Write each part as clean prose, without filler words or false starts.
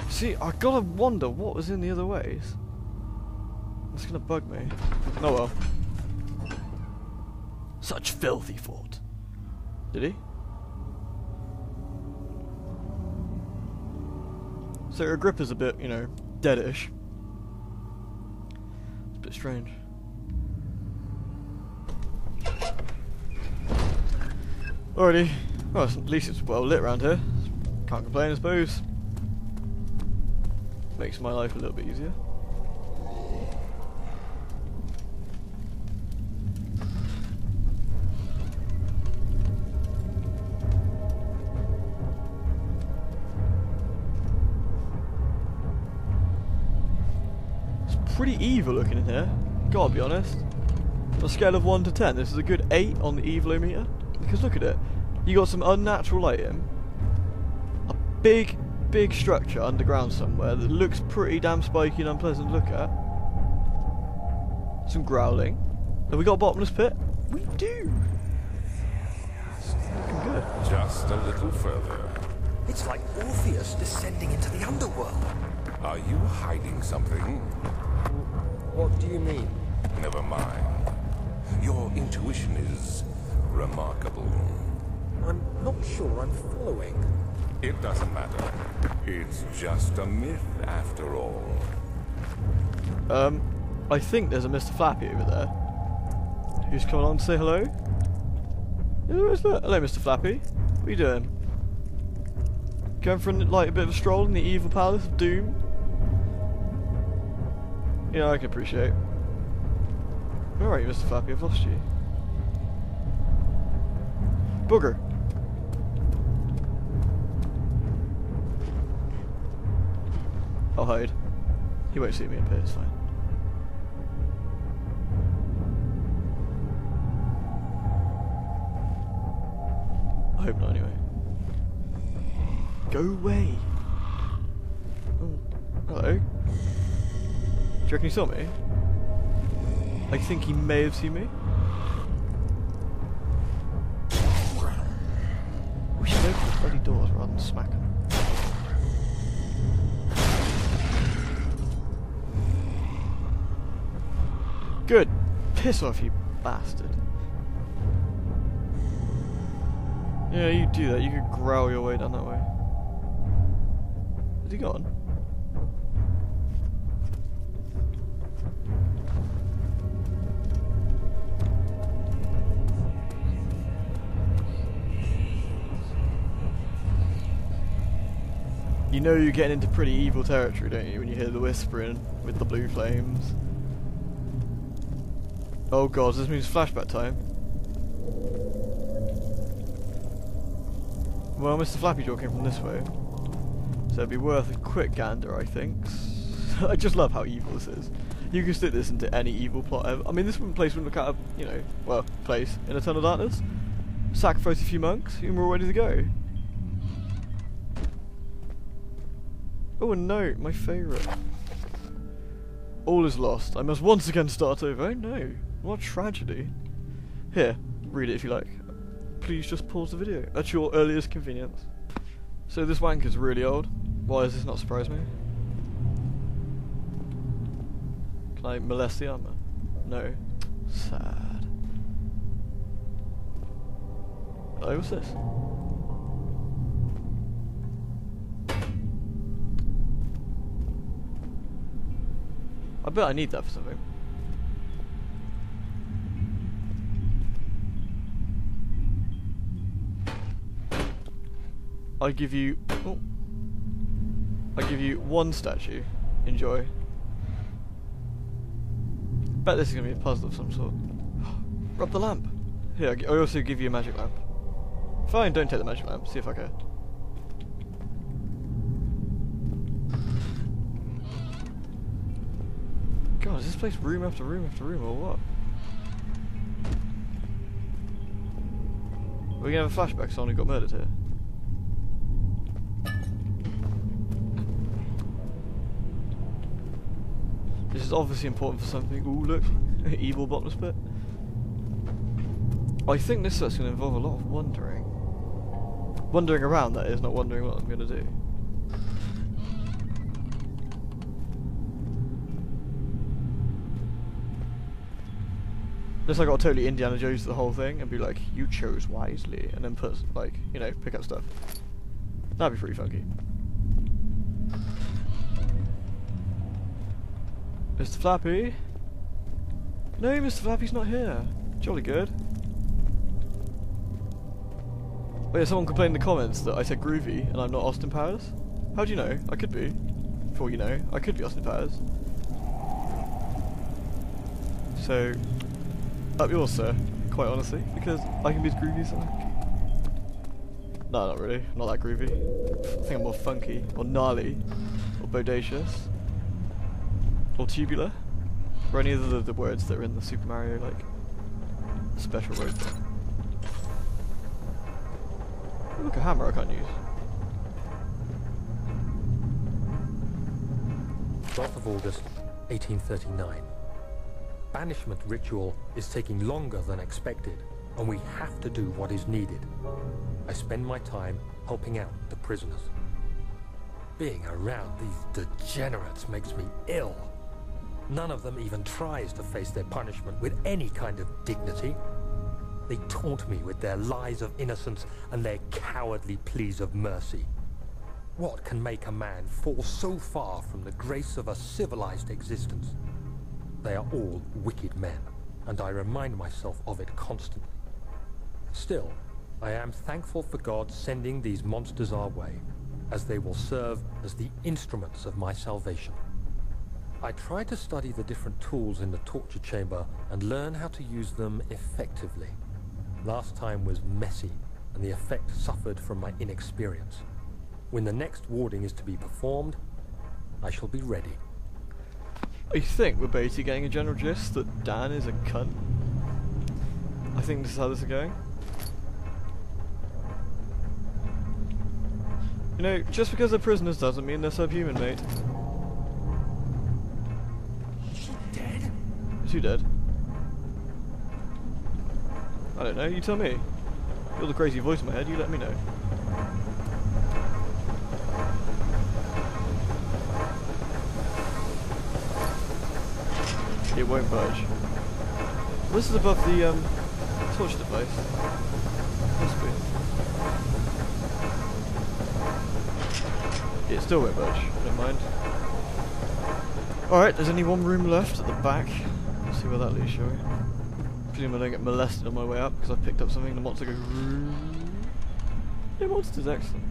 See, I gotta wonder what was in the other ways. It's gonna bug me. Oh well. Such filthy thought. Did he? So her grip is a bit, you know, deadish. It's a bit strange. Alrighty. Well, at least it's well lit around here. Can't complain, I suppose. Makes my life a little bit easier. It's pretty evil looking in here, gotta be honest. On a scale of 1 to 10, this is a good 8 on the evilometer. Because look at it. You got some unnatural lighting. A big structure underground somewhere that looks pretty damn spiky and unpleasant to look at. Some growling. Have we got a bottomless pit? We do! It's looking good. Just a little further. It's like Orpheus descending into the underworld. Are you hiding something? What do you mean? Never mind. Your intuition is remarkable. I'm not sure I'm following. It doesn't matter. It's just a myth after all. I think there's a Mr. Flappy over there. Who's coming on to say hello? Who is that? Hello, Mr. Flappy. What are you doing? Going for like a bit of a stroll in the evil palace of doom? Yeah, I can appreciate. Where are you, Mr. Flappy? I've lost you. Booger. I'll hide. He won't see me up here, it's fine. I hope not, anyway. Go away! Oh, hello. Do you reckon he saw me? I think he may have seen me. We should open the bloody doors rather than smack them. Good. Piss off, you bastard. Yeah, you do that. You could growl your way down that way. Is he gone? You know you're getting into pretty evil territory, don't you, when you hear the whispering with the blue flames. Oh god, this means flashback time. Well, Mr. Flappy Jaw came from this way. So it'd be worth a quick gander, I think. I just love how evil this is. You can stick this into any evil plot ever. I mean, this place wouldn't look out of, you know, well, place in Eternal Darkness. Sacrifice a few monks, and we're all ready to go. Oh, a note, my favourite. All is lost. I must once again start over. Oh no, what tragedy. Here, read it if you like. Please just pause the video at your earliest convenience. So this wanker's really old. Why does this not surprise me? Can I molest the armour? No. Sad. Oh, what's this? I bet I need that for something. I give you... Oh. I give you one statue. Enjoy. Bet this is going to be a puzzle of some sort. Rub the lamp. Here, I also give you a magic lamp. Fine, don't take the magic lamp. See if I care. God, is this place room after room after room, or what? Are we gonna have a flashback? Someone who got murdered here. This is obviously important for something. Ooh, look. Evil bottomless pit. I think this set's gonna involve a lot of wandering. Wandering around, that is, not wondering what I'm gonna do. Unless I got totally Indiana Jones the whole thing and be like, you chose wisely, and then put, like, you know, pick up stuff. That'd be pretty funky. Mr. Flappy? No, Mr. Flappy's not here. Jolly good. Oh yeah, someone complained in the comments that I said groovy and I'm not Austin Powers. How do you know? I could be. For all you know, I could be Austin Powers. So, up yours, sir. Quite honestly, because I can be as groovy as I like. No, not really. I'm not that groovy. I think I'm more funky, or gnarly, or bodacious, or tubular, or any of the words that are in the Super Mario, like, special words. Oh, look, a hammer I can't use. 12th of August, 1839. Banishment ritual is taking longer than expected, and we have to do what is needed. I spend my time helping out the prisoners. Being around these degenerates makes me ill. None of them even tries to face their punishment with any kind of dignity. They taunt me with their lies of innocence and their cowardly pleas of mercy. What can make a man fall so far from the grace of a civilized existence? They are all wicked men, and I remind myself of it constantly. Still, I am thankful for God sending these monsters our way, as they will serve as the instruments of my salvation. I try to study the different tools in the torture chamber and learn how to use them effectively. Last time was messy, and the effect suffered from my inexperience. When the next warding is to be performed, I shall be ready. I think we're basically getting a general gist that Dan is a cunt. I think this is how this is going. You know, just because they're prisoners doesn't mean they're subhuman, mate. Is she dead? Is she dead? I don't know, you tell me. You're the crazy voice in my head, you let me know. It won't budge. This is above the torture device. Must be. It still won't budge, never mind. Alright, there's only one room left at the back. Let's see where that leads, shall we? Presume I don't get molested on my way up because I picked up something. The monster goes. The monster's excellent.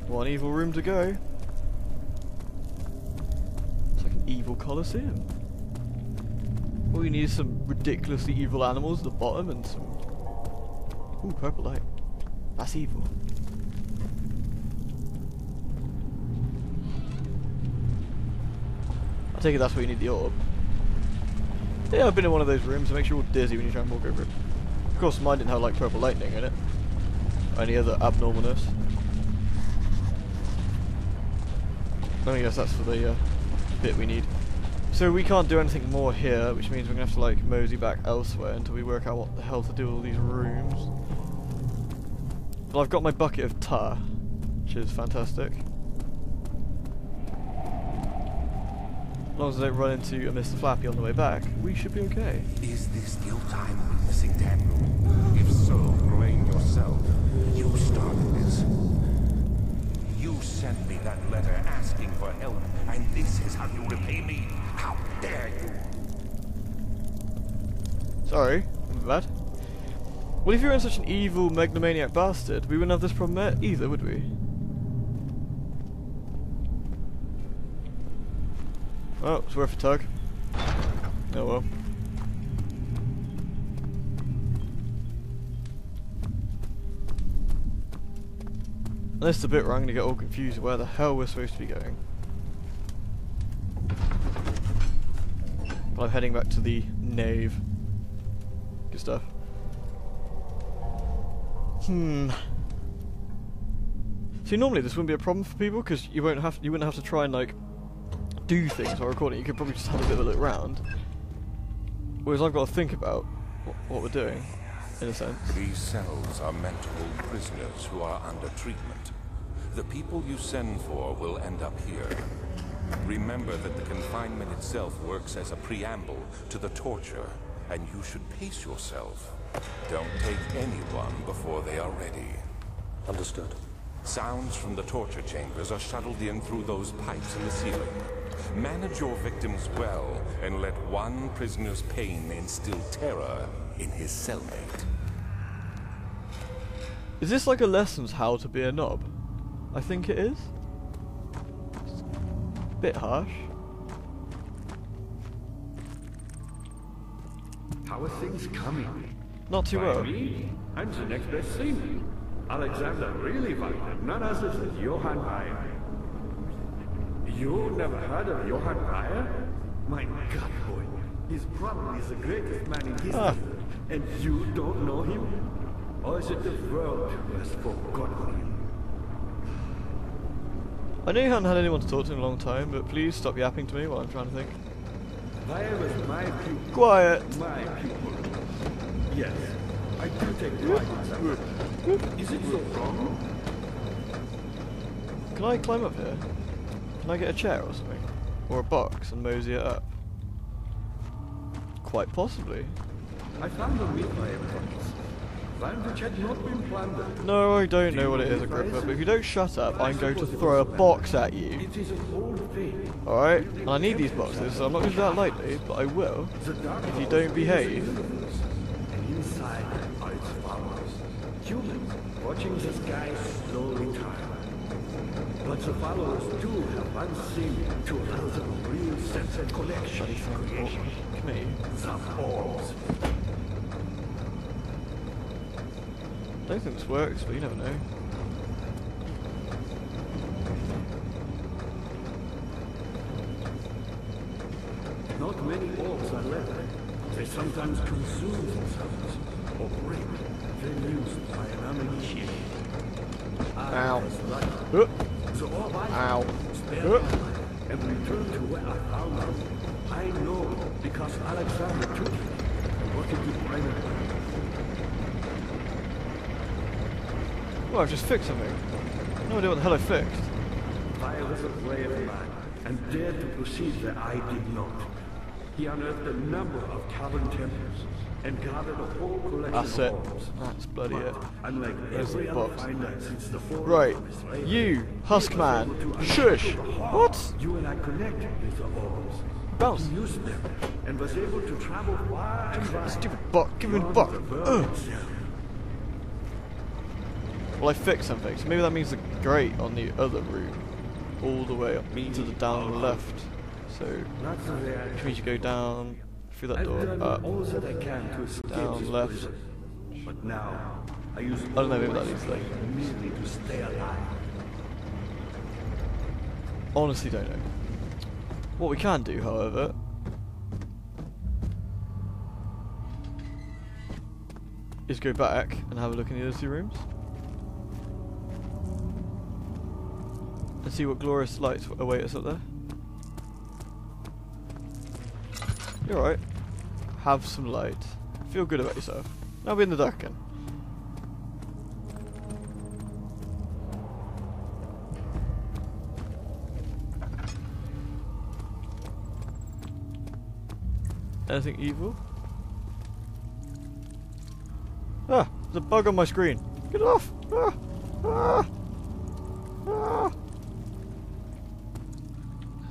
One evil room to go. It's like an evil coliseum. All you need is some ridiculously evil animals at the bottom and some... Ooh, purple light. That's evil. I take it that's where you need the orb. Yeah, I've been in one of those rooms, it makes you all dizzy when you try and walk over it. Of course, mine didn't have like purple lightning in it. Or any other abnormalness. I guess that's for the bit we need. So we can't do anything more here, which means we're going to have to like mosey back elsewhere until we work out what the hell to do with all these rooms. But I've got my bucket of tar, which is fantastic. As long as I don't run into a Mr. Flappy on the way back, we should be okay. Is this your time witnessing Daniel? If so, blame yourself. You started this. You sent me that letter asking for help, and this is how you repay me? How dare you? Sorry, I'm bad. Well, if you weren't such an evil megalomaniac bastard, we wouldn't have this problem either, would we? Oh, it's worth a tug. Oh well. And this is the bit where I'm going to get all confused where the hell we're supposed to be going. But I'm heading back to the nave. Good stuff. See, normally this wouldn't be a problem for people because you wouldn't have to try and like do things while recording. You could probably just have a bit of a look around. Whereas I've got to think about what we're doing, in a sense. These cells are meant to hold prisoners who are under treatment. The people you send for will end up here. Remember that the confinement itself works as a preamble to the torture, and you should pace yourself. Don't take anyone before they are ready. Understood. Sounds from the torture chambers are shuttled in through those pipes in the ceiling. Manage your victims well, and let one prisoner's pain instill terror in his cellmate. Is this like a lessons how to be a knob? I think it is. It's a bit harsh. How are things coming? Not too By well. me, I'm the next best thing. Alexander really wanted none other than Johann Reyer. You never heard of Johann Reyer? My God, boy. He's probably the greatest man in history. And you don't know him? Or is it the world who has forgotten him? I know you haven't had anyone to talk to in a long time, but please stop yapping to me while I'm trying to think. Reyer was my pupil. Quiet! My pupil. Yes, I do take pride in that. Is it so wrong? Can I climb up here? Can I get a chair or something? Or a box and mosey it up? Quite possibly. I found a meat-layer once. Land which had not been plundered. No, I don't know what it is, Agrippa, but if you don't shut up, I'm going to throw a box at you. It is an old faith. Alright? And I need these boxes, so I'm not going to do that lightly, but I will if you don't behave. And inside are its followers. Humans watching the sky slowly turn. But the followers do have one thing to allow them a real sense of connection to creation. Come here. The orbs. I don't think this works, but you never know. Not many orbs are left. They sometimes consume themselves or break, then used by an uninitiated. Ow. The orb I Ow. spared my life and returned to where I found them. I know because Alexander took it and wanted to bring it back. Well, I've just fixed something. No idea what the hell I fixed. Fire was a brave man and dared to proceed where I did not. He unearthed a number of cavern temples and gathered a whole collection That's of it. orbs. That's bloody it. Unlike There's every the other box. finder since the fall Right. of his labor, You, Husk he was Man. able to Shush! unravel the heart. What? You and I connected with the orbs. Bounce. He used them and was able to travel far and wide. Stupid buck. Give me the beyond buck. the world itself. Well, I fixed something, so maybe that means the grate on the other route. All the way up to the down left. So, Not the way which means you go down through that I've door, done up. all that I can to escape down, this left. prison. But now, I use I don't know, maybe that all my leads there. strength merely to stay alive. Honestly don't know. What we can do, however, is go back and have a look in the other two rooms. And see what glorious lights await us up there. You're alright. Have some light. Feel good about yourself. Now be in the dark again. Anything evil? Ah! There's a bug on my screen. Get it off! Ah! Ah! Ah!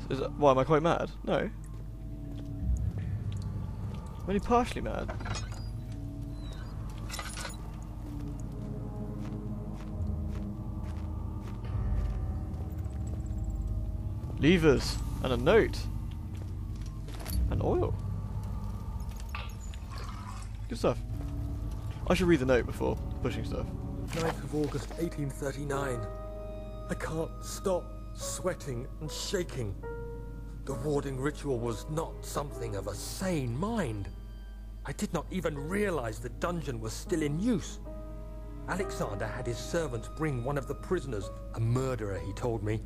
Is that, why, am I quite mad? No. I'm only partially mad. Levers and a note. And oil. Good stuff. I should read the note before pushing stuff. 9th of August 1839. I can't stop sweating and shaking. The warding ritual was not something of a sane mind. I did not even realize the dungeon was still in use. Alexander had his servants bring one of the prisoners, a murderer, he told me.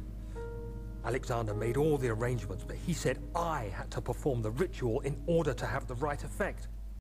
Alexander made all the arrangements, but he said I had to perform the ritual in order to have the right effect.